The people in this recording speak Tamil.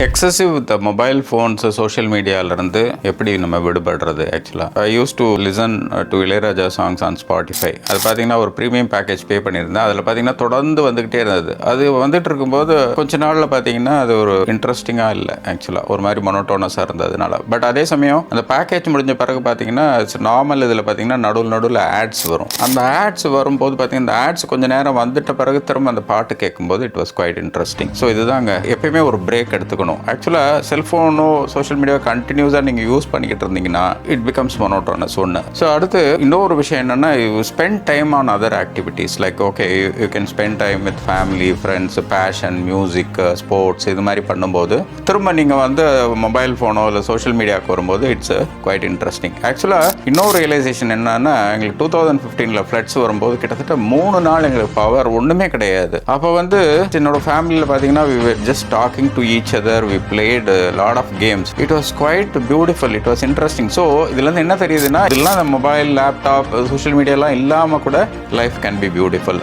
Excessive the mobile phones social மீடியாவிலேருந்து எப்படி நம்ம விடுபடுறது? ஆக்சுவலாக I use to listen to Ilaiyaraaja songs on Spotify. அது பார்த்தீங்கன்னா ஒரு ப்ரீமியம் பேக்கேஜ் பே பண்ணியிருந்தேன். அதில் பார்த்தீங்கன்னா தொடர்ந்து வந்துக்கிட்டே இருந்தது. அது வந்துட்டு இருக்கும்போது கொஞ்ச நாளில் பார்த்தீங்கன்னா அது ஒரு இன்ட்ரெஸ்டிங்காக இல்லை. ஆக்சுவலாக ஒரு மாதிரி மொனோட்டோனஸாக இருந்ததுனால. பட் அதே சமயம் அந்த பேக்கேஜ் முடிஞ்ச பிறகு பார்த்தீங்கன்னா இட்ஸ் நார்மல். இதில் பார்த்தீங்கன்னா நடுவில் ஆட்ஸ் வரும். அந்த ஆட்ஸ் வரும்போது பார்த்தீங்கன்னா இந்த ஆட்ஸ் கொஞ்சம் நேரம் வந்துட்ட பிறகு திரும்ப அந்த பாட்டு கேட்கும்போது it was quite interesting. So இதுதாங்க எப்பயுமே ஒரு பிரேக் எடுத்துக்கணும். ஆக்சுவலாக செல்ஃபோனோ சோஷியல் மீடியா கண்டினியூஸாக நீங்கள் யூஸ் பண்ணிக்கிட்டு இருந்தீங்கன்னா இட் பிகம்ஸ் மோனோட்டோனஸ் ஒன்று. ஸோ அடுத்து இன்னொரு விஷயம் என்னென்னா, you spend time on other activities like okay you can spend time with family, friends, passion, music, sports. இது மாதிரி பண்ணும்போது திரும்ப நீங்கள் வந்து மொபைல் ஃபோனோ இல்லை சோஷியல் மீடியாவுக்கு வரும்போது இட்ஸ் குவைட் இன்ட்ரெஸ்டிங். ஆக்சுவலாக இன்னொரு ரியலைசேஷன் என்னன்னா, எங்களுக்கு 2015 ஃப்ளட்ஸ் வரும்போது கிட்டத்தட்ட 3 நாள் எங்களுக்கு பவர் ஒன்றுமே கிடையாது. அப்போ வந்து என்னோட ஃபேமிலியில் பார்த்தீங்கன்னா we were just talking to each other. We played a lot of games. It was quite beautiful. It was interesting. So இதுலேருந்து என்ன தெரியுதுன்னா, இதெல்லாம் மொபைல், லேப்டாப், சோஷியல் மீடியாலாம் இல்லாமல் கூட லைஃப் கேன் பி பியூட்டிஃபுல்.